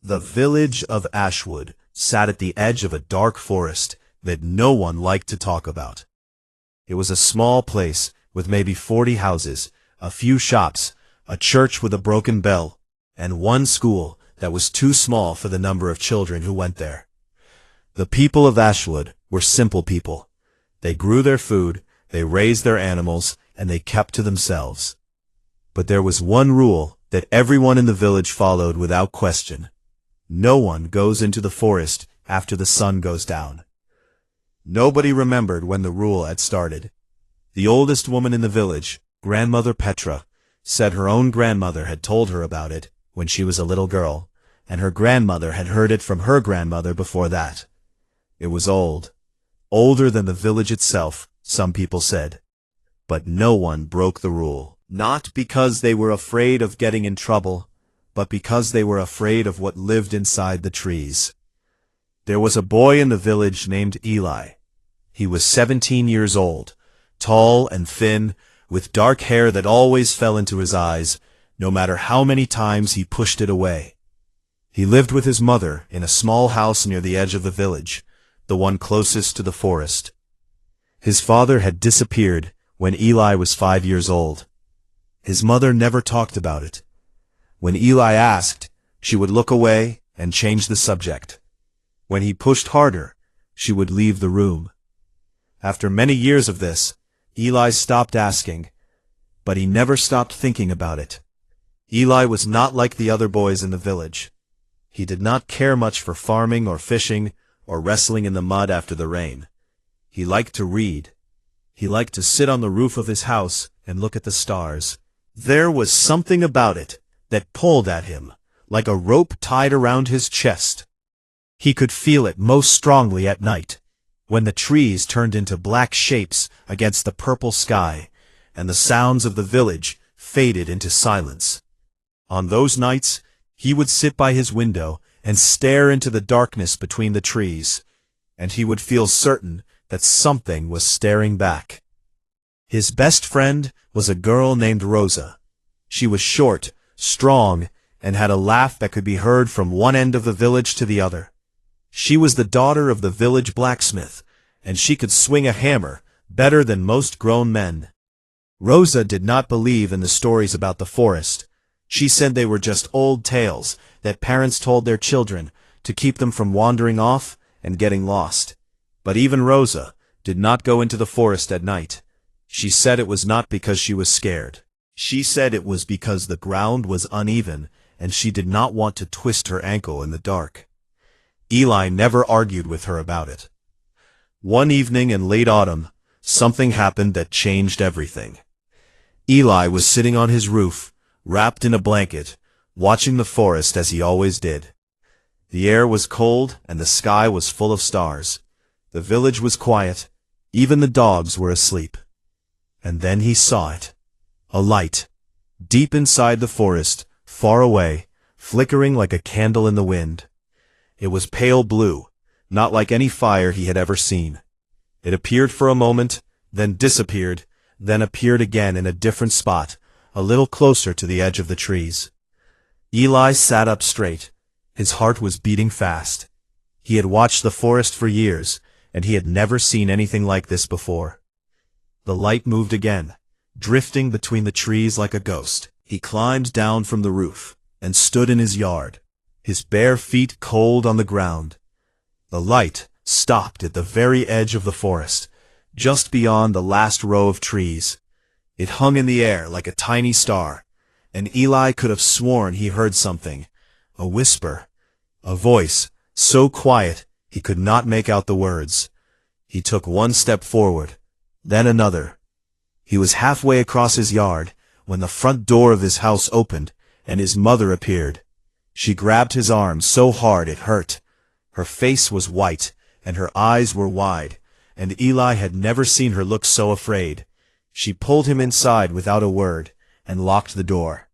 The village of Ashwood sat at the edge of a dark forest that no one liked to talk about. It was a small place with maybe 40 houses, a few shops, a church with a broken bell, and one school that was too small for the number of children who went there. The people of Ashwood were simple people. They grew their food, they raised their animals, and they kept to themselves. But there was one rule that everyone in the village followed without question. No one goes into the forest after the sun goes down. Nobody remembered when the rule had started. The oldest woman in the village, Grandmother Petra, said her own grandmother had told her about it when she was a little girl, and her grandmother had heard it from her grandmother before that. It was old, older than the village itself, some people said. But no one broke the rule, not because they were afraid of getting in trouble, but because they were afraid of what lived inside the trees. There was a boy in the village named Eli. He was 17 years old, tall and thin, with dark hair that always fell into his eyes, no matter how many times he pushed it away. He lived with his mother in a small house near the edge of the village, the one closest to the forest. His father had disappeared when Eli was 5 years old. His mother never talked about it. When Eli asked, she would look away and change the subject. When he pushed harder, she would leave the room. After many years of this, Eli stopped asking, but he never stopped thinking about it. Eli was not like the other boys in the village. He did not care much for farming or fishing or wrestling in the mud after the rain. He liked to read. He liked to sit on the roof of his house and look at the stars. There was something about it that pulled at him, like a rope tied around his chest. He could feel it most strongly at night, when the trees turned into black shapes against the purple sky, and the sounds of the village faded into silence. On those nights, he would sit by his window and stare into the darkness between the trees, and he would feel certain that something was staring back. His best friend was a girl named Rosa. She was short, strong, and had a laugh that could be heard from one end of the village to the other. She was the daughter of the village blacksmith, and she could swing a hammer better than most grown men. Rosa did not believe in the stories about the forest. She said they were just old tales that parents told their children to keep them from wandering off and getting lost. But even Rosa did not go into the forest at night. She said it was not because she was scared. She said it was because the ground was uneven and she did not want to twist her ankle in the dark. Eli never argued with her about it. One evening in late autumn, something happened that changed everything. Eli was sitting on his roof, wrapped in a blanket, watching the forest as he always did. The air was cold and the sky was full of stars. The village was quiet. Even the dogs were asleep. And then he saw it. A light. Deep inside the forest, far away, flickering like a candle in the wind. It was pale blue, not like any fire he had ever seen. It appeared for a moment, then disappeared, then appeared again in a different spot, a little closer to the edge of the trees. Eli sat up straight. His heart was beating fast. He had watched the forest for years, and he had never seen anything like this before. The light moved again, drifting between the trees like a ghost. He climbed down from the roof and stood in his yard, his bare feet cold on the ground. The light stopped at the very edge of the forest, just beyond the last row of trees. It hung in the air like a tiny star, and Eli could have sworn he heard something, a whisper, a voice, so quiet he could not make out the words. He took one step forward, then another. He was halfway across his yard when the front door of his house opened and his mother appeared. She grabbed his arm so hard it hurt. Her face was white and her eyes were wide, and Eli had never seen her look so afraid. She pulled him inside without a word and locked the door.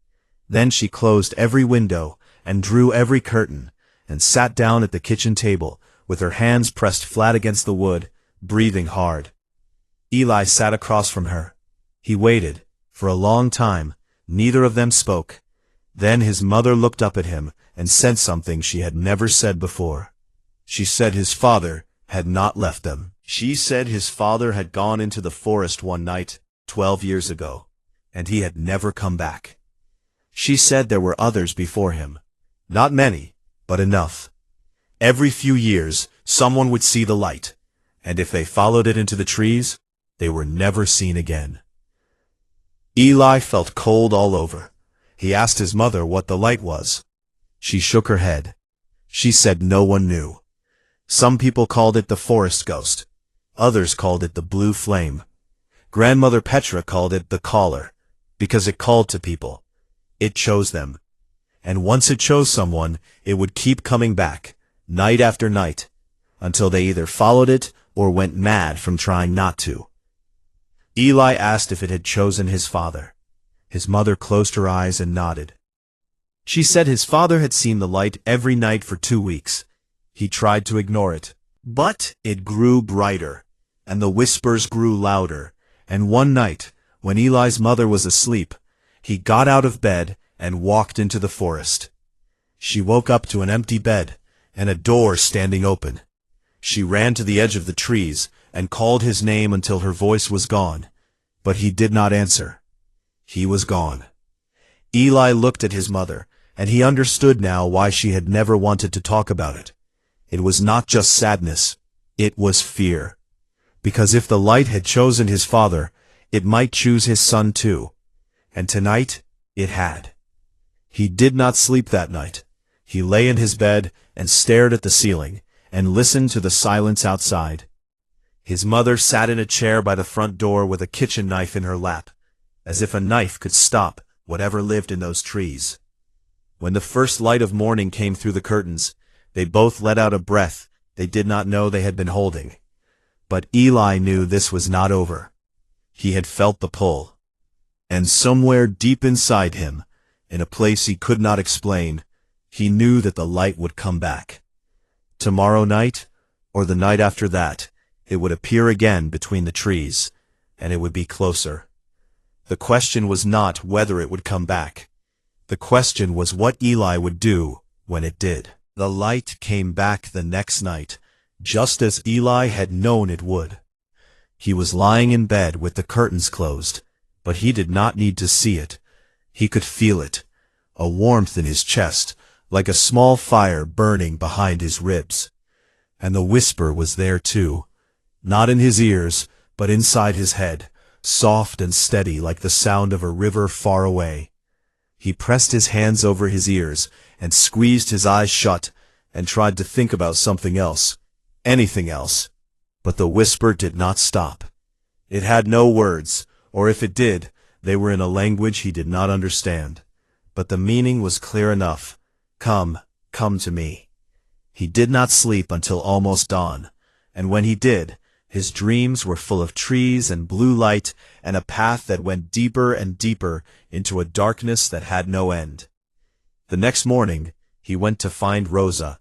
Then she closed every window and drew every curtain and sat down at the kitchen table with her hands pressed flat against the wood, breathing hard. Eli sat across from her. He waited. For a long time, neither of them spoke. Then his mother looked up at him and said something she had never said before. She said his father had not left them. She said his father had gone into the forest one night, 12 years ago, and he had never come back. She said there were others before him. Not many, but enough. Every few years, someone would see the light, and if they followed it into the trees, they were never seen again. Eli felt cold all over. He asked his mother what the light was. She shook her head. She said no one knew. Some people called it the forest ghost. Others called it the blue flame. Grandmother Petra called it the caller, because it called to people. It chose them. And once it chose someone, it would keep coming back, night after night, until they either followed it or went mad from trying not to. Eli asked if it had chosen his father. His mother closed her eyes and nodded. She said his father had seen the light every night for 2 weeks. He tried to ignore it, but it grew brighter, and the whispers grew louder, and one night, when Eli's mother was asleep, he got out of bed and walked into the forest. She woke up to an empty bed and a door standing open. She ran to the edge of the trees and called his name until her voice was gone, but he did not answer. He was gone. Eli looked at his mother, and he understood now why she had never wanted to talk about it. It was not just sadness, it was fear. Because if the light had chosen his father, it might choose his son too. And tonight, it had. He did not sleep that night. He lay in his bed and stared at the ceiling, and listened to the silence outside. His mother sat in a chair by the front door with a kitchen knife in her lap, as if a knife could stop whatever lived in those trees. When the first light of morning came through the curtains, they both let out a breath they did not know they had been holding. But Eli knew this was not over. He had felt the pull. And somewhere deep inside him, in a place he could not explain, he knew that the light would come back. Tomorrow night, or the night after that, it would appear again between the trees, and it would be closer. The question was not whether it would come back. The question was what Eli would do when it did. The light came back the next night, just as Eli had known it would. He was lying in bed with the curtains closed, but he did not need to see it. He could feel it, a warmth in his chest, like a small fire burning behind his ribs. And the whisper was there too, not in his ears, but inside his head, soft and steady like the sound of a river far away. He pressed his hands over his ears and squeezed his eyes shut and tried to think about something else, anything else. But the whisper did not stop. It had no words, or if it did, they were in a language he did not understand. But the meaning was clear enough. Come, come to me. He did not sleep until almost dawn, and when he did, his dreams were full of trees and blue light and a path that went deeper and deeper into a darkness that had no end. The next morning, he went to find Rosa.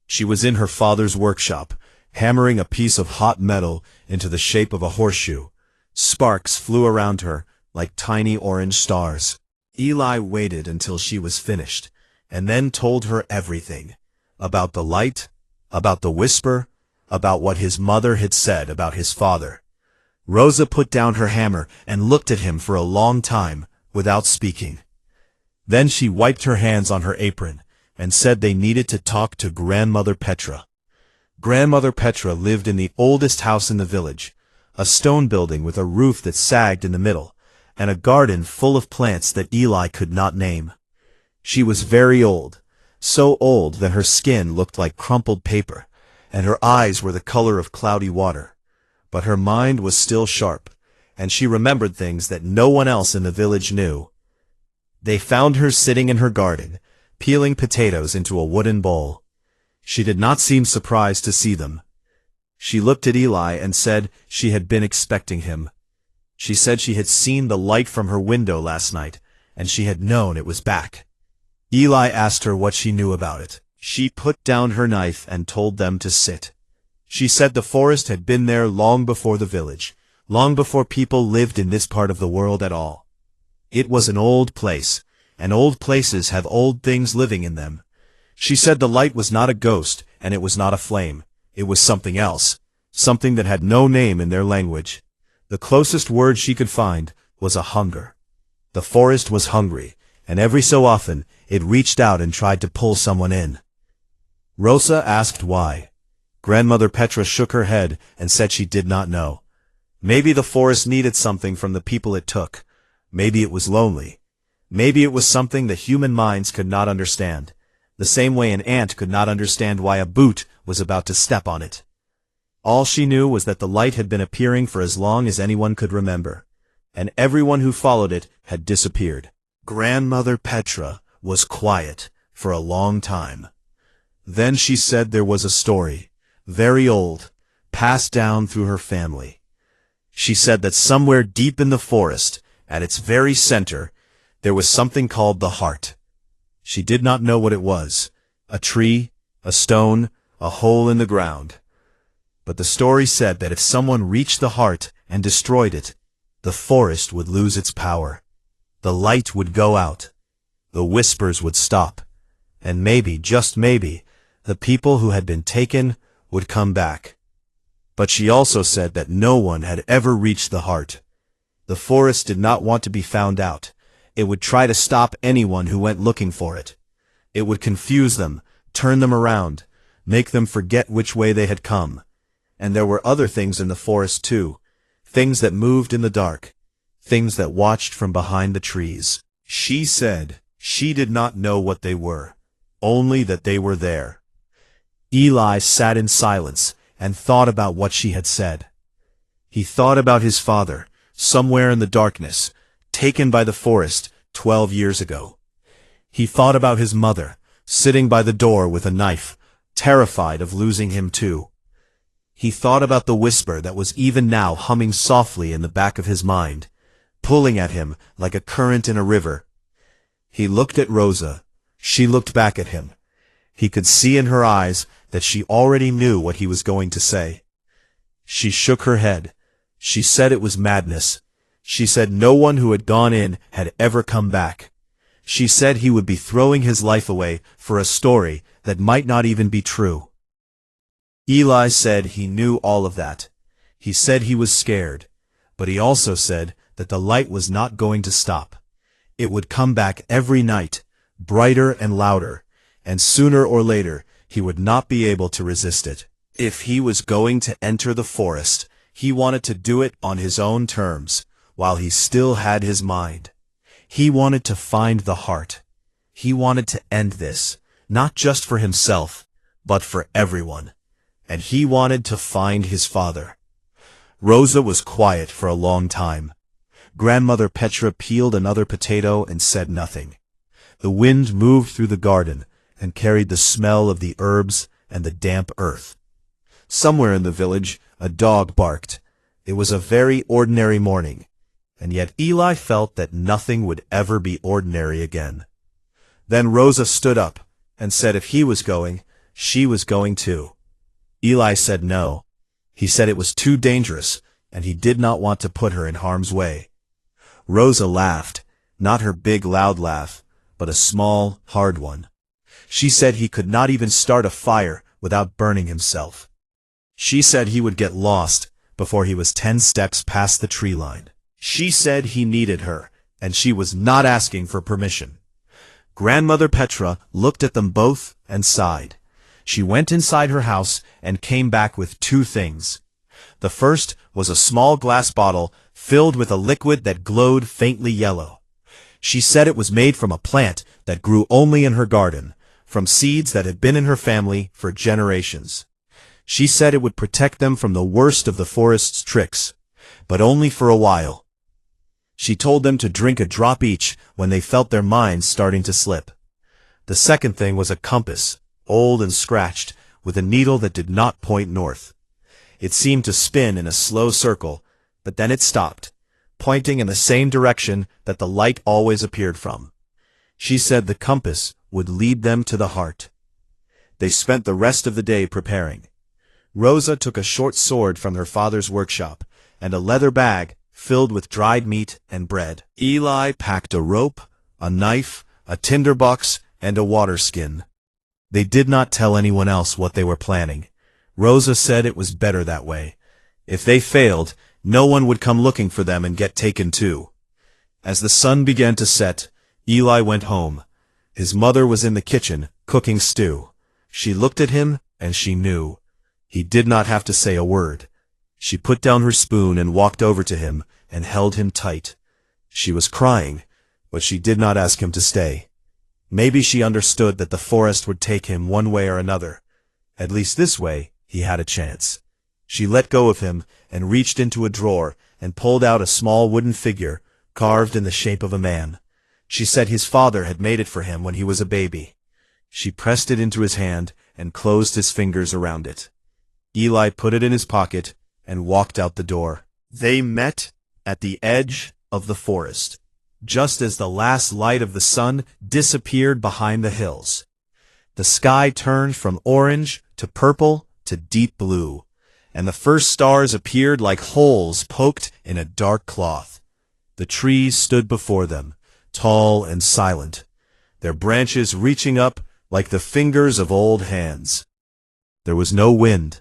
She was in her father's workshop, hammering a piece of hot metal into the shape of a horseshoe. Sparks flew around her like tiny orange stars. Eli waited until she was finished, and then told her everything. About the light, about the whisper, about what his mother had said about his father. Rosa put down her hammer and looked at him for a long time, without speaking. Then she wiped her hands on her apron, and said they needed to talk to Grandmother Petra. Grandmother Petra lived in the oldest house in the village, a stone building with a roof that sagged in the middle, and a garden full of plants that Eli could not name. She was very old, so old that her skin looked like crumpled paper, and her eyes were the color of cloudy water. But her mind was still sharp, and she remembered things that no one else in the village knew. They found her sitting in her garden, peeling potatoes into a wooden bowl. She did not seem surprised to see them. She looked at Eli and said she had been expecting him. She said she had seen the light from her window last night, and she had known it was back. Eli asked her what she knew about it. She put down her knife and told them to sit. She said the forest had been there long before the village, long before people lived in this part of the world at all. It was an old place, and old places have old things living in them. She said the light was not a ghost, and it was not a flame. It was something else, something that had no name in their language. The closest word she could find was a hunger. The forest was hungry, and every so often it reached out and tried to pull someone in. Rosa asked why. Grandmother Petra shook her head and said she did not know. Maybe the forest needed something from the people it took. Maybe it was lonely. Maybe it was something the human minds could not understand, the same way an ant could not understand why a boot was about to step on it. All she knew was that the light had been appearing for as long as anyone could remember, and everyone who followed it had disappeared. Grandmother Petra was quiet for a long time. Then she said there was a story, very old, passed down through her family. She said that somewhere deep in the forest, at its very center, there was something called the heart. She did not know what it was, a tree, a stone, a hole in the ground. But the story said that if someone reached the heart and destroyed it, the forest would lose its power. The light would go out. The whispers would stop. And maybe, just maybe, the people who had been taken would come back. But she also said that no one had ever reached the heart. The forest did not want to be found out. It would try to stop anyone who went looking for it. It would confuse them, turn them around, make them forget which way they had come. And there were other things in the forest too, things that moved in the dark, things that watched from behind the trees. She said she did not know what they were, only that they were there. Eli sat in silence and thought about what she had said. He thought about his father, somewhere in the darkness, taken by the forest 12 years ago. He thought about his mother, sitting by the door with a knife, terrified of losing him too. He thought about the whisper that was even now humming softly in the back of his mind, pulling at him like a current in a river. He looked at Rosa. She looked back at him. He could see in her eyes that she already knew what he was going to say. She shook her head. She said it was madness. She said no one who had gone in had ever come back. She said he would be throwing his life away for a story that might not even be true. Eli said he knew all of that. He said he was scared, but he also said that the light was not going to stop. It would come back every night, brighter and louder, and sooner or later he would not be able to resist it. If he was going to enter the forest, he wanted to do it on his own terms, while he still had his mind. He wanted to find the heart. He wanted to end this, not just for himself, but for everyone. And he wanted to find his father. Rosa was quiet for a long time. Grandmother Petra peeled another potato and said nothing. The wind moved through the garden and carried the smell of the herbs and the damp earth. Somewhere in the village, a dog barked. It was a very ordinary morning, and yet Eli felt that nothing would ever be ordinary again. Then Rosa stood up and said if he was going, she was going too. Eli said no. He said it was too dangerous, and he did not want to put her in harm's way. Rosa laughed, not her big loud laugh, but a small, hard one. She said he could not even start a fire without burning himself. She said he would get lost before he was 10 steps past the tree line. She said he needed her, and she was not asking for permission. Grandmother Petra looked at them both and sighed. She went inside her house and came back with 2 things. The first was a small glass bottle filled with a liquid that glowed faintly yellow. She said it was made from a plant that grew only in her garden, from seeds that had been in her family for generations. She said it would protect them from the worst of the forest's tricks, but only for a while. She told them to drink a drop each when they felt their minds starting to slip. The second thing was a compass, old and scratched, with a needle that did not point north. It seemed to spin in a slow circle, but then it stopped, pointing in the same direction that the light always appeared from. She said the compass would lead them to the heart. They spent the rest of the day preparing. Rosa took a short sword from her father's workshop and a leather bag filled with dried meat and bread. Eli packed a rope, a knife, a tinderbox, and a water skin. They did not tell anyone else what they were planning. Rosa said it was better that way. If they failed, no one would come looking for them and get taken too. As the sun began to set, Eli went home. His mother was in the kitchen, cooking stew. She looked at him, and she knew. He did not have to say a word. She put down her spoon and walked over to him and held him tight. She was crying, but she did not ask him to stay. Maybe she understood that the forest would take him one way or another. At least this way, he had a chance. She let go of him and reached into a drawer and pulled out a small wooden figure carved in the shape of a man. She said his father had made it for him when he was a baby. She pressed it into his hand and closed his fingers around it. Eli put it in his pocket and walked out the door. They met at the edge of the forest, just as the last light of the sun disappeared behind the hills. The sky turned from orange to purple to deep blue, and the first stars appeared like holes poked in a dark cloth. The trees stood before them, tall and silent, their branches reaching up like the fingers of old hands. There was no wind.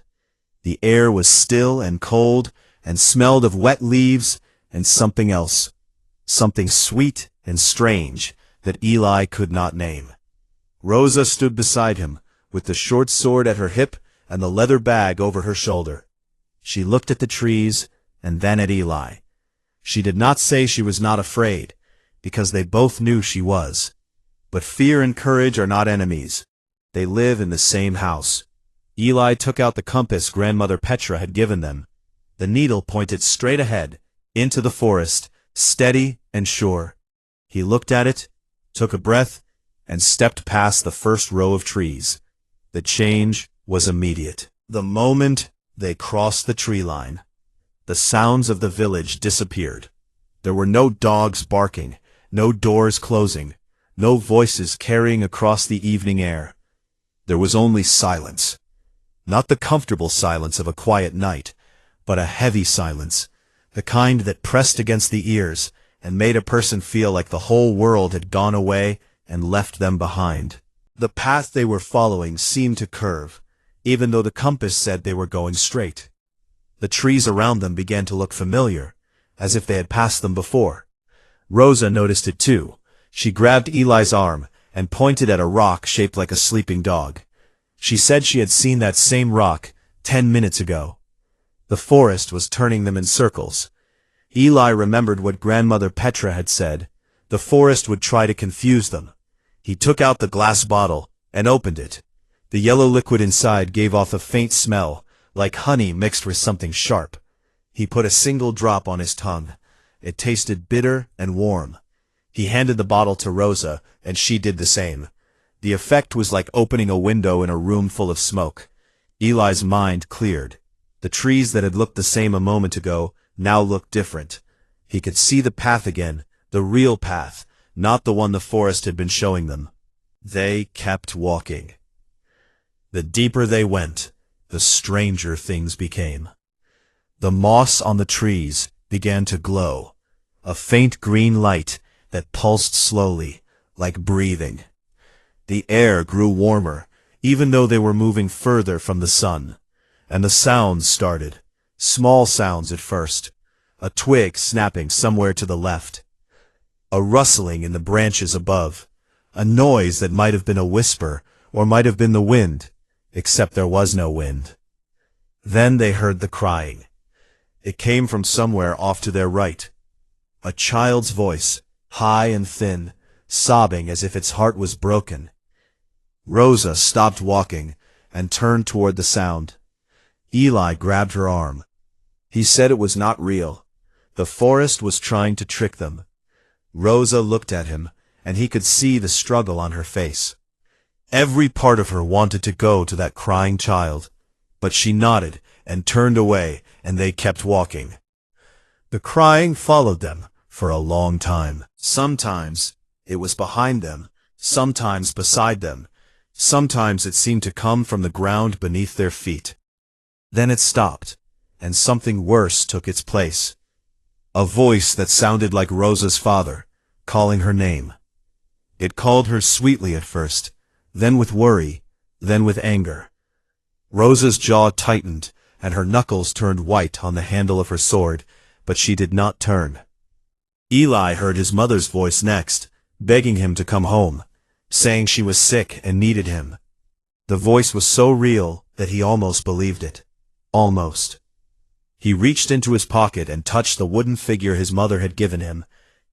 The air was still and cold and smelled of wet leaves and something else, something sweet and strange that Eli could not name. Rosa stood beside him, with the short sword at her hip and the leather bag over her shoulder. She looked at the trees and then at Eli. She did not say she was not afraid, because they both knew she was. But fear and courage are not enemies. They live in the same house. Eli took out the compass Grandmother Petra had given them. The needle pointed straight ahead, into the forest, steady and sure. He looked at it, took a breath, and stepped past the first row of trees. The change was immediate. The moment they crossed the tree line, the sounds of the village disappeared. There were no dogs barking, no doors closing, no voices carrying across the evening air. There was only silence. Not the comfortable silence of a quiet night, but a heavy silence, the kind that pressed against the ears and made a person feel like the whole world had gone away and left them behind. The path they were following seemed to curve, even though the compass said they were going straight. The trees around them began to look familiar, as if they had passed them before. Rosa noticed it too. She grabbed Eli's arm and pointed at a rock shaped like a sleeping dog. She said she had seen that same rock 10 minutes ago. The forest was turning them in circles. Eli remembered what Grandmother Petra had said. The forest would try to confuse them. He took out the glass bottle and opened it. The yellow liquid inside gave off a faint smell, like honey mixed with something sharp. He put a single drop on his tongue. It tasted bitter and warm. He handed the bottle to Rosa, and she did the same. The effect was like opening a window in a room full of smoke. Eli's mind cleared. The trees that had looked the same a moment ago now looked different. He could see the path again, the real path, not the one the forest had been showing them. They kept walking. The deeper they went, the stranger things became. The moss on the trees began to glow, a faint green light that pulsed slowly, like breathing. The air grew warmer, even though they were moving further from the sun, and the sounds started, small sounds at first, a twig snapping somewhere to the left, a rustling in the branches above, a noise that might have been a whisper or might have been the wind, except there was no wind. Then they heard the crying. It came from somewhere off to their right. A child's voice, high and thin, sobbing as if its heart was broken. Rosa stopped walking and turned toward the sound. Eli grabbed her arm. He said it was not real. The forest was trying to trick them. Rosa looked at him, and he could see the struggle on her face. Every part of her wanted to go to that crying child, but she nodded and turned away, and they kept walking. The crying followed them for a long time. Sometimes it was behind them, sometimes beside them. Sometimes it seemed to come from the ground beneath their feet. Then it stopped, and something worse took its place. A voice that sounded like Rosa's father, calling her name. It called her sweetly at first, then with worry, then with anger. Rosa's jaw tightened, and her knuckles turned white on the handle of her sword, but she did not turn. Eli heard his mother's voice next, begging him to come home, saying she was sick and needed him. The voice was so real that he almost believed it. Almost. He reached into his pocket and touched the wooden figure his mother had given him.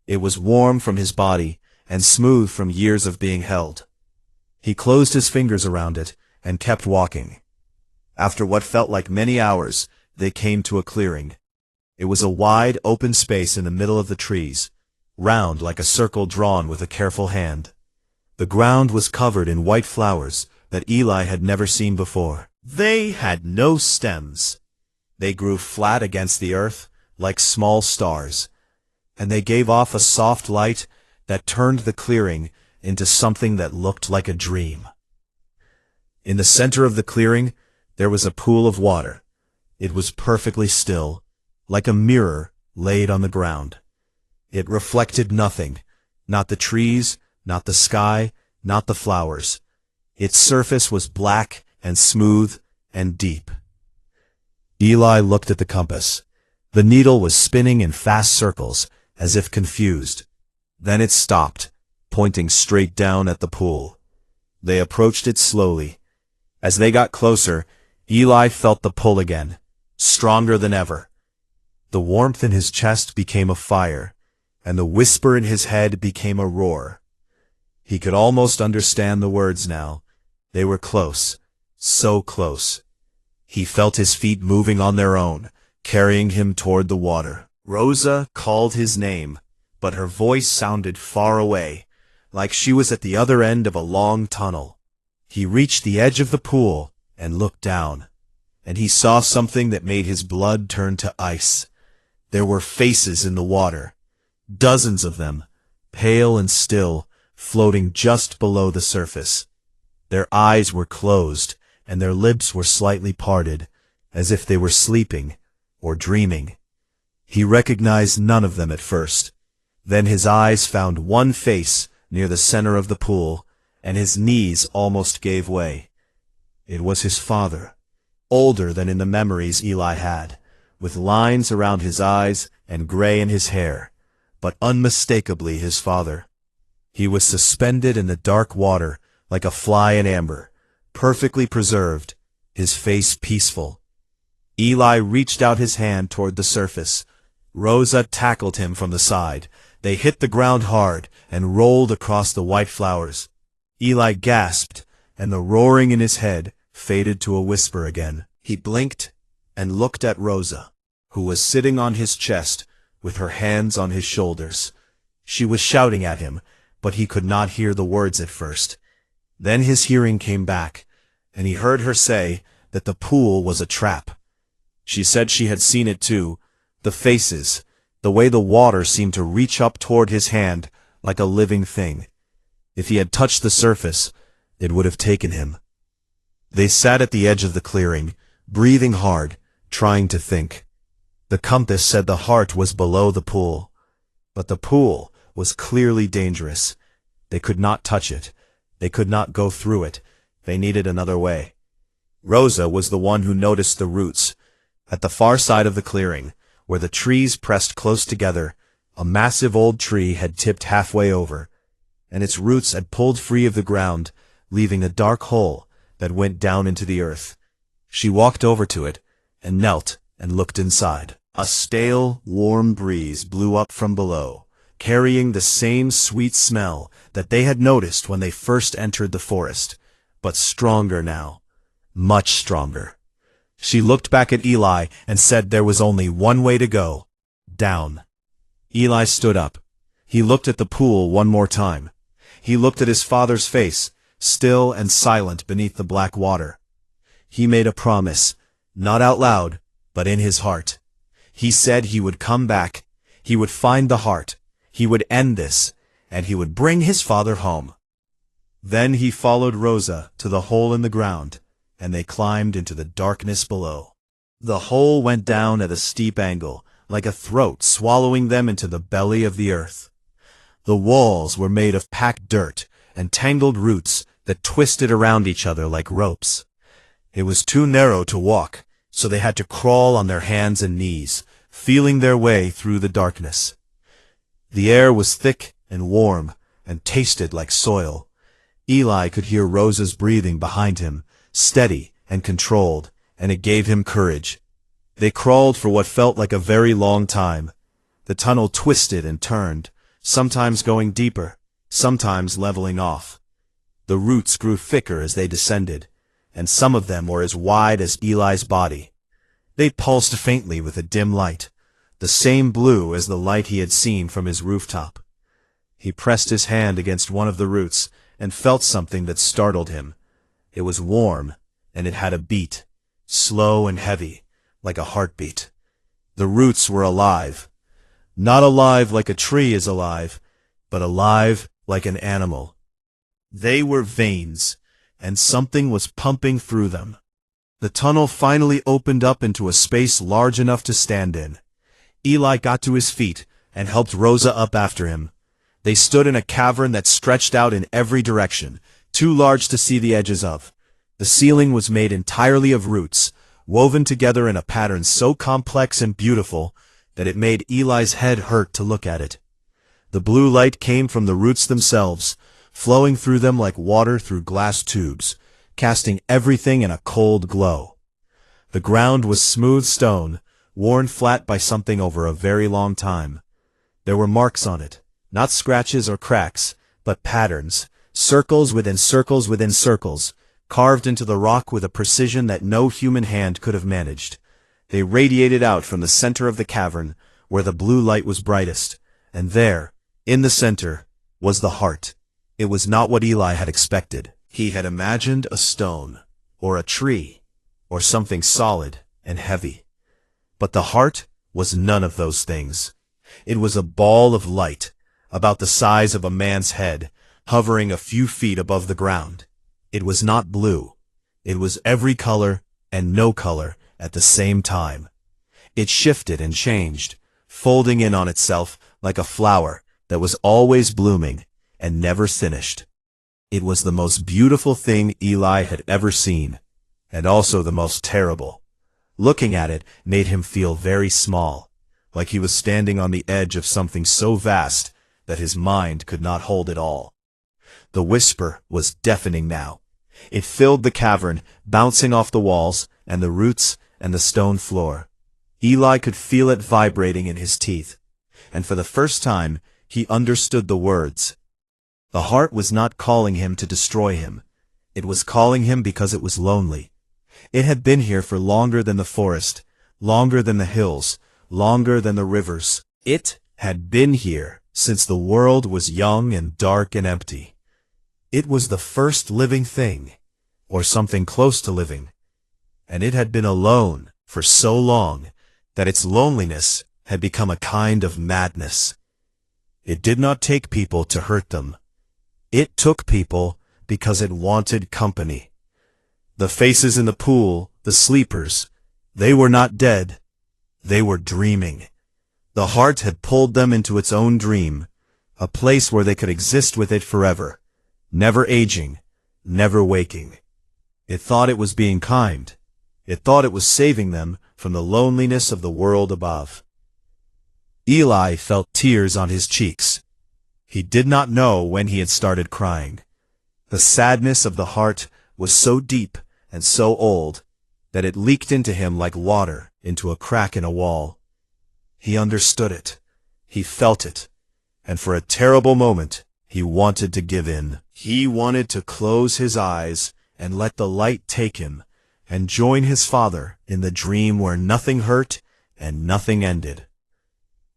It was warm from his body and smooth from years of being held. He closed his fingers around it and kept walking. After what felt like many hours, they came to a clearing. It was a wide, open space in the middle of the trees, round like a circle drawn with a careful hand. The ground was covered in white flowers that Eli had never seen before. They had no stems. They grew flat against the earth, like small stars, and they gave off a soft light that turned the clearing into something that looked like a dream. In the center of the clearing, there was a pool of water. It was perfectly still, like a mirror laid on the ground. It reflected nothing, not the trees, not the sky, not the flowers. Its surface was black and smooth and deep. Eli looked at the compass. The needle was spinning in fast circles, as if confused. Then it stopped, pointing straight down at the pool. They approached it slowly. As they got closer, Eli felt the pull again, stronger than ever. The warmth in his chest became a fire, and the whisper in his head became a roar. He could almost understand the words now. They were close, so close. He felt his feet moving on their own, carrying him toward the water. Rosa called his name, but her voice sounded far away, like she was at the other end of a long tunnel. He reached the edge of the pool and looked down, and he saw something that made his blood turn to ice. There were faces in the water, dozens of them, pale and still, floating just below the surface. Their eyes were closed, and their lips were slightly parted, as if they were sleeping or dreaming. He recognized none of them at first. Then his eyes found one face near the center of the pool, and his knees almost gave way. It was his father, older than in the memories Eli had, with lines around his eyes and gray in his hair, but unmistakably his father. He was suspended in the dark water like a fly in amber, perfectly preserved, his face peaceful. Eli reached out his hand toward the surface. Rosa tackled him from the side. They hit the ground hard and rolled across the white flowers. Eli gasped, and the roaring in his head faded to a whisper again. He blinked and looked at Rosa, who was sitting on his chest with her hands on his shoulders. She was shouting at him, but he could not hear the words at first. Then his hearing came back, and he heard her say that the pool was a trap. She said she had seen it too, the faces, the way the water seemed to reach up toward his hand like a living thing. If he had touched the surface, it would have taken him. They sat at the edge of the clearing, breathing hard, trying to think. The compass said the heart was below the pool, but the pool was clearly dangerous. They could not touch it. They could not go through it. They needed another way. Rosa was the one who noticed the roots. At the far side of the clearing, where the trees pressed close together, a massive old tree had tipped halfway over, and its roots had pulled free of the ground, leaving a dark hole that went down into the earth. She walked over to it, and knelt and looked inside. A stale, warm breeze blew up from below, carrying the same sweet smell that they had noticed when they first entered the forest, but stronger now, much stronger. She looked back at Eli and said there was only one way to go, down. Eli stood up. He looked at the pool one more time. He looked at his father's face, still and silent beneath the black water. He made a promise, not out loud, but in his heart. He said he would come back, he would find the heart, he would end this, and he would bring his father home. Then he followed Rosa to the hole in the ground, and they climbed into the darkness below. The hole went down at a steep angle, like a throat swallowing them into the belly of the earth. The walls were made of packed dirt and tangled roots that twisted around each other like ropes. It was too narrow to walk, so they had to crawl on their hands and knees, feeling their way through the darkness. The air was thick and warm and tasted like soil. Eli could hear Rosa's breathing behind him, steady and controlled, and it gave him courage. They crawled for what felt like a very long time. The tunnel twisted and turned, sometimes going deeper, sometimes leveling off. The roots grew thicker as they descended, and some of them were as wide as Eli's body. They pulsed faintly with a dim light, the same blue as the light he had seen from his rooftop. He pressed his hand against one of the roots and felt something that startled him. It was warm, and it had a beat, slow and heavy, like a heartbeat. The roots were alive. Not alive like a tree is alive, but alive like an animal. They were veins, and something was pumping through them. The tunnel finally opened up into a space large enough to stand in. Eli got to his feet and helped Rosa up after him. They stood in a cavern that stretched out in every direction, too large to see the edges of. The ceiling was made entirely of roots, woven together in a pattern so complex and beautiful that it made Eli's head hurt to look at it. The blue light came from the roots themselves, flowing through them like water through glass tubes, casting everything in a cold glow. The ground was smooth stone, worn flat by something over a very long time. There were marks on it, not scratches or cracks, but patterns, circles within circles within circles, carved into the rock with a precision that no human hand could have managed. They radiated out from the center of the cavern, where the blue light was brightest, and there, in the center, was the heart. It was not what Eli had expected. He had imagined a stone, or a tree, or something solid and heavy. But the heart was none of those things. It was a ball of light, about the size of a man's head, hovering a few feet above the ground. It was not blue. It was every color and no color at the same time. It shifted and changed, folding in on itself like a flower that was always blooming and never finished. It was the most beautiful thing Eli had ever seen, and also the most terrible. Looking at it made him feel very small, like he was standing on the edge of something so vast that his mind could not hold it all. The whisper was deafening now. It filled the cavern, bouncing off the walls and the roots and the stone floor. Eli could feel it vibrating in his teeth, and for the first time he understood the words. The heart was not calling him to destroy him. It was calling him because it was lonely. It had been here for longer than the forest, longer than the hills, longer than the rivers. It had been here since the world was young and dark and empty. It was the first living thing, or something close to living, and it had been alone for so long that its loneliness had become a kind of madness. It did not take people to hurt them. It took people because it wanted company. The faces in the pool, the sleepers, they were not dead. They were dreaming. The heart had pulled them into its own dream, a place where they could exist with it forever, never aging, never waking. It thought it was being kind. It thought it was saving them from the loneliness of the world above. Eli felt tears on his cheeks. He did not know when he had started crying. The sadness of the heart was so deep and so old that it leaked into him like water into a crack in a wall. He understood it. He felt it. And for a terrible moment, he wanted to give in. He wanted to close his eyes and let the light take him and join his father in the dream where nothing hurt and nothing ended.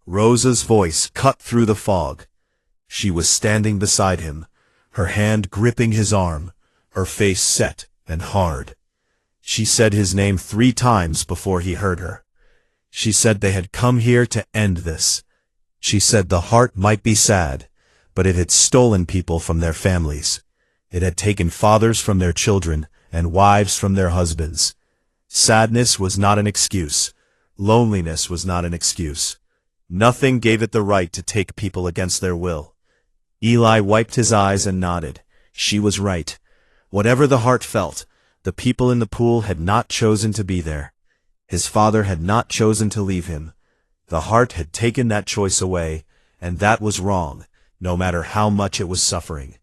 Rosa's voice cut through the fog. She was standing beside him, her hand gripping his arm, her face set and hard. She said his name 3 times before he heard her. She said they had come here to end this. She said the heart might be sad, but it had stolen people from their families. It had taken fathers from their children and wives from their husbands. Sadness was not an excuse. Loneliness was not an excuse. Nothing gave it the right to take people against their will. Eli wiped his eyes and nodded. She was right. Whatever the heart felt, the people in the pool had not chosen to be there. His father had not chosen to leave him. The heart had taken that choice away, and that was wrong, no matter how much it was suffering.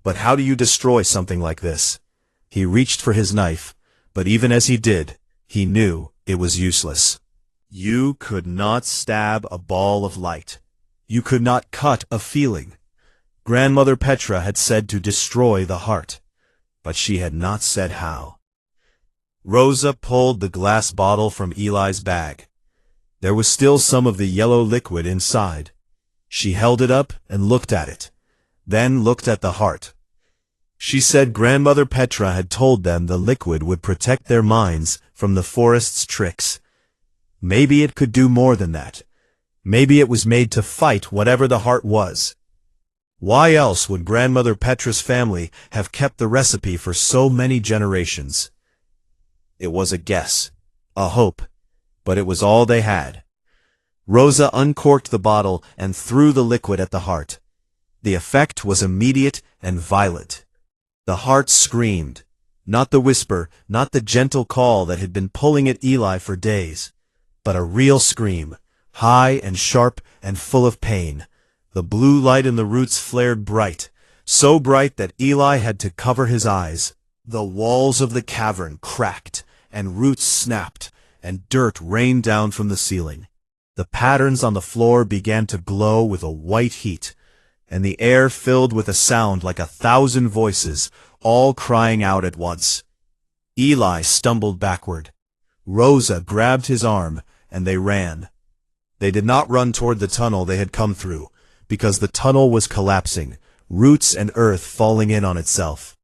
But how do you destroy something like this? He reached for his knife, but even as he did, he knew it was useless. You could not stab a ball of light. You could not cut a feeling. Grandmother Petra had said to destroy the heart, but she had not said how. Rosa pulled the glass bottle from Eli's bag. There was still some of the yellow liquid inside. She held it up and looked at it, then looked at the heart. She said Grandmother Petra had told them the liquid would protect their minds from the forest's tricks. Maybe it could do more than that. Maybe it was made to fight whatever the heart was. Why else would Grandmother Petra's family have kept the recipe for so many generations? It was a guess, a hope, but it was all they had. Rosa uncorked the bottle and threw the liquid at the heart. The effect was immediate and violent. The heart screamed, not the whisper, not the gentle call that had been pulling at Eli for days, but a real scream, high and sharp and full of pain. The blue light in the roots flared bright, so bright that Eli had to cover his eyes. The walls of the cavern cracked, and roots snapped, and dirt rained down from the ceiling. The patterns on the floor began to glow with a white heat, and the air filled with a sound like 1,000 voices, all crying out at once. Eli stumbled backward. Rosa grabbed his arm, and they ran. They did not run toward the tunnel they had come through, because the tunnel was collapsing, roots and earth falling in on itself.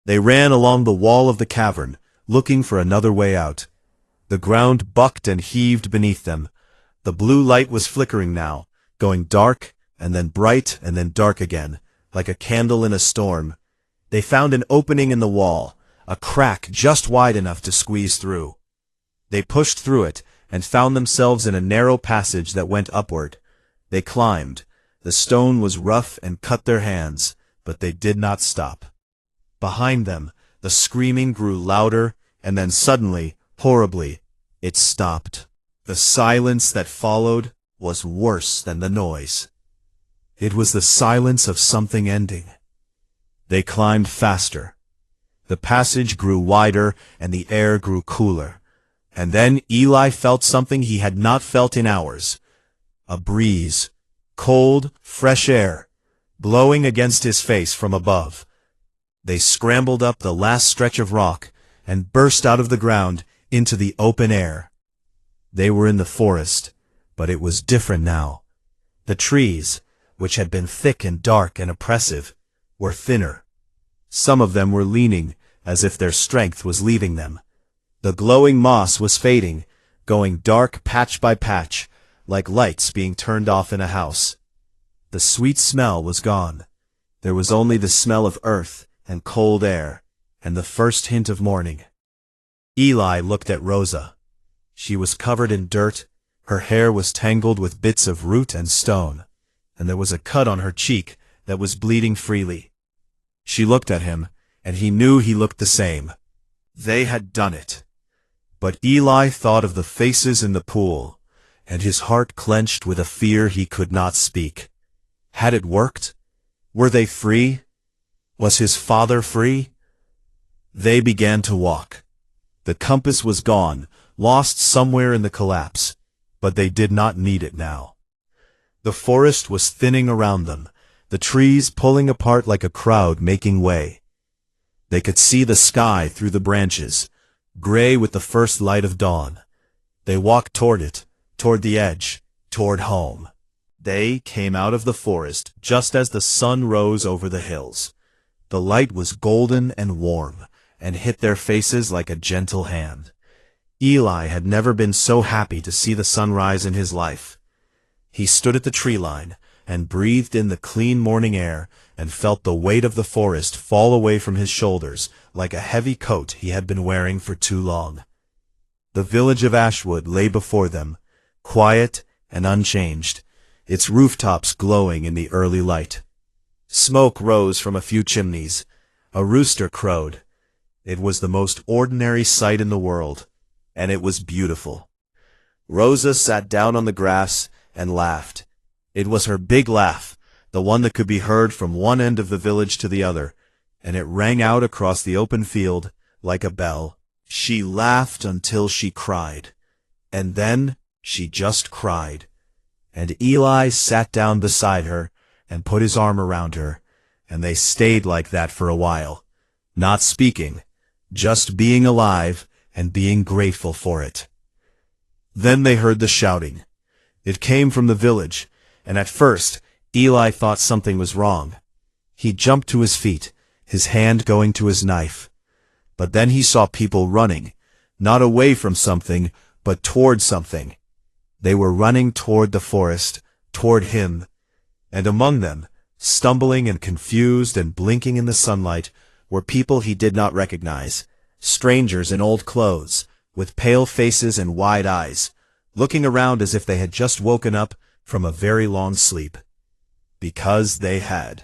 They ran along the wall of the cavern, looking for another way out. The ground bucked and heaved beneath them. The blue light was flickering now, going dark, and then bright, and then dark again, like a candle in a storm. They found an opening in the wall, a crack just wide enough to squeeze through. They pushed through it, and found themselves in a narrow passage that went upward. They climbed. The stone was rough and cut their hands, but they did not stop. Behind them, the screaming grew louder, and then suddenly, horribly, it stopped. The silence that followed was worse than the noise. It was the silence of something ending. They climbed faster. The passage grew wider, and the air grew cooler. And then Eli felt something he had not felt in hours. A breeze. Cold, fresh air, blowing against his face from above. They scrambled up the last stretch of rock and burst out of the ground into the open air. They were in the forest, but it was different now. The trees, which had been thick and dark and oppressive, were thinner. Some of them were leaning, as if their strength was leaving them. The glowing moss was fading, going dark patch by patch, like lights being turned off in a house. The sweet smell was gone. There was only the smell of earth and cold air, and the first hint of morning. Eli looked at Rosa. She was covered in dirt, her hair was tangled with bits of root and stone, and there was a cut on her cheek that was bleeding freely. She looked at him, and he knew he looked the same. They had done it. But Eli thought of the faces in the pool, and his heart clenched with a fear he could not speak. Had it worked? Were they free? Was his father free? They began to walk. The compass was gone, lost somewhere in the collapse, but they did not need it now. The forest was thinning around them, the trees pulling apart like a crowd making way. They could see the sky through the branches, gray with the first light of dawn. They walked toward it, toward the edge, toward home. They came out of the forest just as the sun rose over the hills. The light was golden and warm, and hit their faces like a gentle hand. Eli had never been so happy to see the sunrise in his life. He stood at the tree line, and breathed in the clean morning air, and felt the weight of the forest fall away from his shoulders like a heavy coat he had been wearing for too long. The village of Ashwood lay before them, quiet and unchanged, its rooftops glowing in the early light. Smoke rose from a few chimneys. A rooster crowed. It was the most ordinary sight in the world, and it was beautiful. Rosa sat down on the grass and laughed. It was her big laugh, the one that could be heard from one end of the village to the other, and it rang out across the open field like a bell. She laughed until she cried, and then she just cried. And Eli sat down beside her and put his arm around her, and they stayed like that for a while, not speaking, just being alive and being grateful for it. Then they heard the shouting. It came from the village, and at first Eli thought something was wrong. He jumped to his feet, his hand going to his knife. But then he saw people running, not away from something, but toward something. They were running toward the forest, toward him, and among them, stumbling and confused and blinking in the sunlight, were people he did not recognize, strangers in old clothes, with pale faces and wide eyes, looking around as if they had just woken up from a very long sleep. Because they had.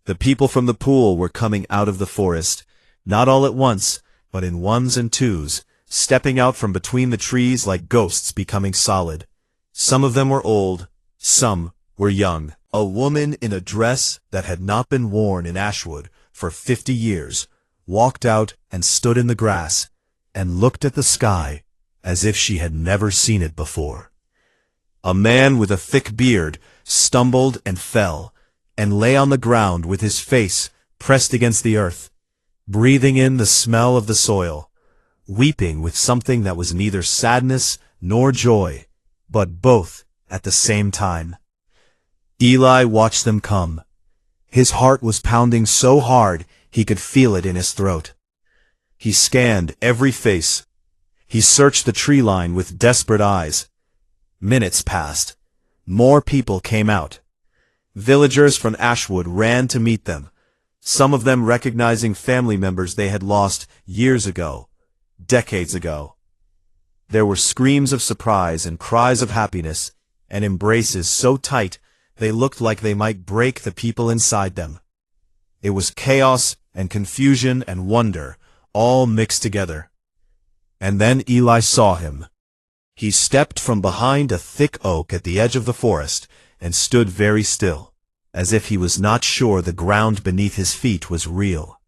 The people from the pool were coming out of the forest, not all at once, but in ones and twos, stepping out from between the trees like ghosts becoming solid. Some of them were old, some were young. A woman in a dress that had not been worn in Ashwood for 50 years walked out and stood in the grass and looked at the sky as if she had never seen it before. A man with a thick beard stumbled and fell and lay on the ground with his face pressed against the earth, breathing in the smell of the soil, weeping with something that was neither sadness nor joy, but both at the same time. Eli watched them come. His heart was pounding so hard he could feel it in his throat. He scanned every face. He searched the tree line with desperate eyes. Minutes passed. More people came out. Villagers from Ashwood ran to meet them, some of them recognizing family members they had lost years ago, decades ago. There were screams of surprise and cries of happiness, and embraces so tight they looked like they might break the people inside them. It was chaos and confusion and wonder, all mixed together. And then Eli saw him. He stepped from behind a thick oak at the edge of the forest and stood very still, as if he was not sure the ground beneath his feet was real.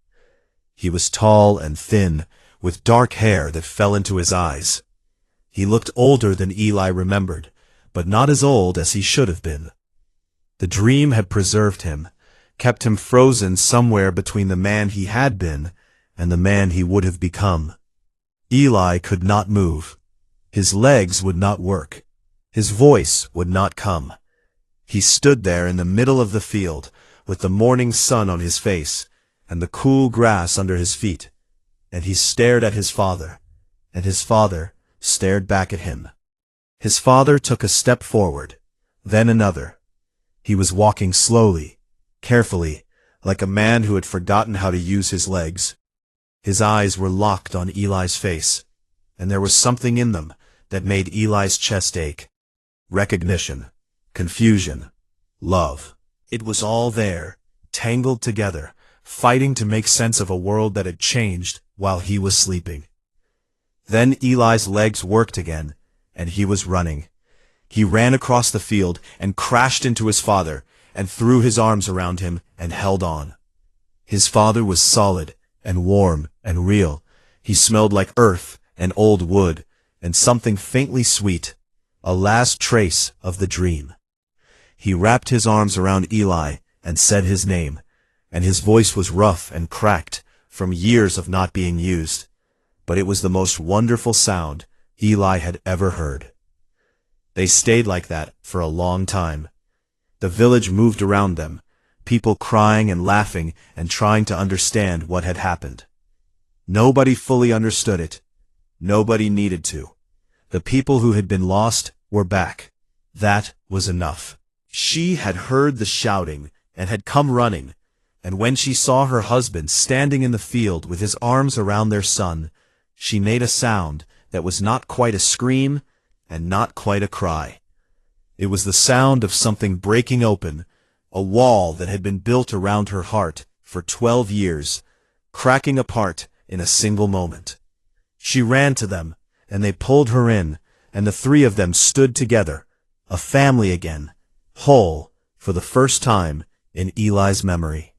He was tall and thin, with dark hair that fell into his eyes. He looked older than Eli remembered, but not as old as he should have been. The dream had preserved him, kept him frozen somewhere between the man he had been and the man he would have become. Eli could not move. His legs would not work. His voice would not come. He stood there in the middle of the field, with the morning sun on his face and the cool grass under his feet, and he stared at his father, and his father stared back at him. His father took a step forward, then another. He was walking slowly, carefully, like a man who had forgotten how to use his legs. His eyes were locked on Eli's face, and there was something in them that made Eli's chest ache. Recognition, confusion, love. It was all there, tangled together, fighting to make sense of a world that had changed while he was sleeping. Then Eli's legs worked again, and he was running. He ran across the field and crashed into his father, and threw his arms around him and held on. His father was solid and warm and real. He smelled like earth and old wood, and something faintly sweet, a last trace of the dream. He wrapped his arms around Eli and said his name, and his voice was rough and cracked from years of not being used, but it was the most wonderful sound Eli had ever heard. They stayed like that for a long time. The village moved around them, people crying and laughing and trying to understand what had happened. Nobody fully understood it. Nobody needed to. The people who had been lost were back. That was enough. She had heard the shouting and had come running, and when she saw her husband standing in the field with his arms around their son, she made a sound that was not quite a scream and not quite a cry. It was the sound of something breaking open, a wall that had been built around her heart for 12 years, cracking apart in a single moment. She ran to them, and they pulled her in, and the three of them stood together, a family again, whole, for the first time in Eli's memory.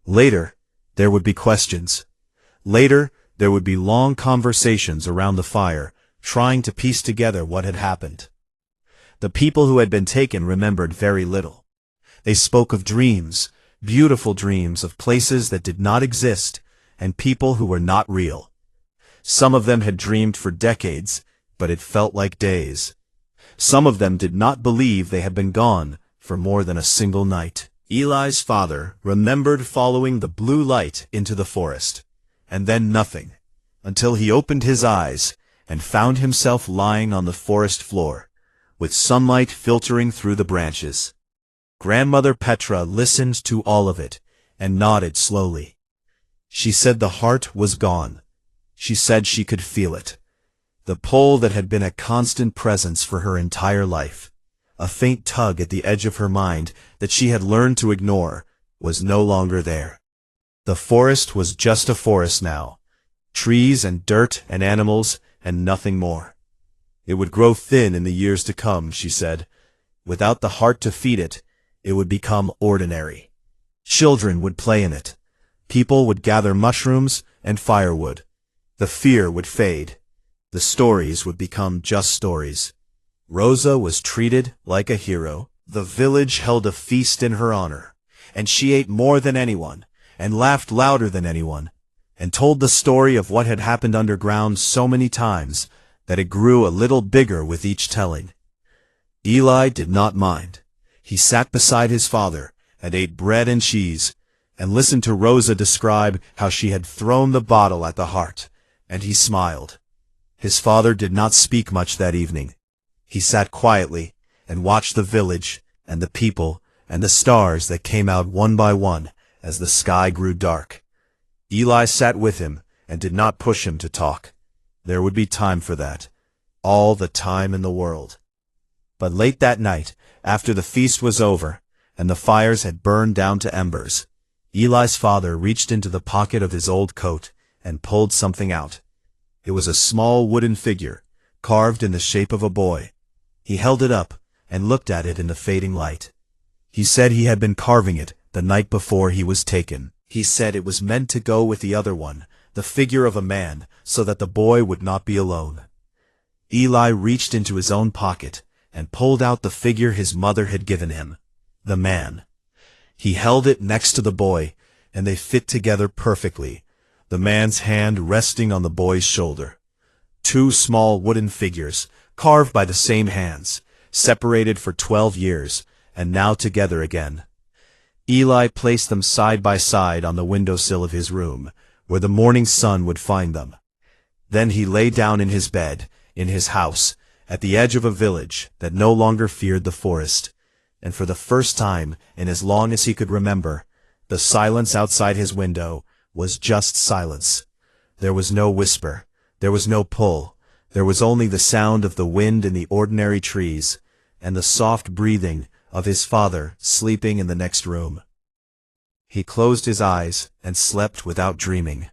Later, there would be questions. Later, there would be long conversations around the fire, trying to piece together what had happened. The people who had been taken remembered very little. They spoke of dreams, beautiful dreams of places that did not exist, and people who were not real. Some of them had dreamed for decades, but it felt like days. Some of them did not believe they had been gone for more than a single night. Eli's father remembered following the blue light into the forest, and then nothing, until he opened his eyes and found himself lying on the forest floor, with sunlight filtering through the branches. Grandmother Petra listened to all of it and nodded slowly. She said the heart was gone. She said she could feel it. The pull that had been a constant presence for her entire life, a faint tug at the edge of her mind that she had learned to ignore, was no longer there. The forest was just a forest now. Trees and dirt and animals and nothing more. It would grow thin in the years to come, she said. Without the heart to feed it, it would become ordinary. Children would play in it. People would gather mushrooms and firewood. The fear would fade. The stories would become just stories. Rosa was treated like a hero. The village held a feast in her honor, and she ate more than anyone, and laughed louder than anyone, and told the story of what had happened underground so many times that it grew a little bigger with each telling. Eli did not mind. He sat beside his father and ate bread and cheese, and listened to Rosa describe how she had thrown the bottle at the heart, and he smiled. His father did not speak much that evening. He sat quietly and watched the village and the people and the stars that came out one by one as the sky grew dark. Eli sat with him and did not push him to talk. There would be time for that, all the time in the world. But late that night, after the feast was over, and the fires had burned down to embers, Eli's father reached into the pocket of his old coat and pulled something out. It was a small wooden figure, carved in the shape of a boy. He held it up and looked at it in the fading light. He said he had been carving it the night before he was taken. He said it was meant to go with the other one, the figure of a man, so that the boy would not be alone. Eli reached into his own pocket and pulled out the figure his mother had given him, the man. He held it next to the boy, and they fit together perfectly, the man's hand resting on the boy's shoulder. Two small wooden figures, carved by the same hands, separated for 12 years, and now together again. Eli placed them side by side on the windowsill of his room, where the morning sun would find them. Then he lay down in his bed, in his house, at the edge of a village that no longer feared the forest, and for the first time in as long as he could remember, the silence outside his window was just silence. There was no whisper, there was no pull, there was only the sound of the wind in the ordinary trees, and the soft breathing of his father sleeping in the next room. He closed his eyes and slept without dreaming.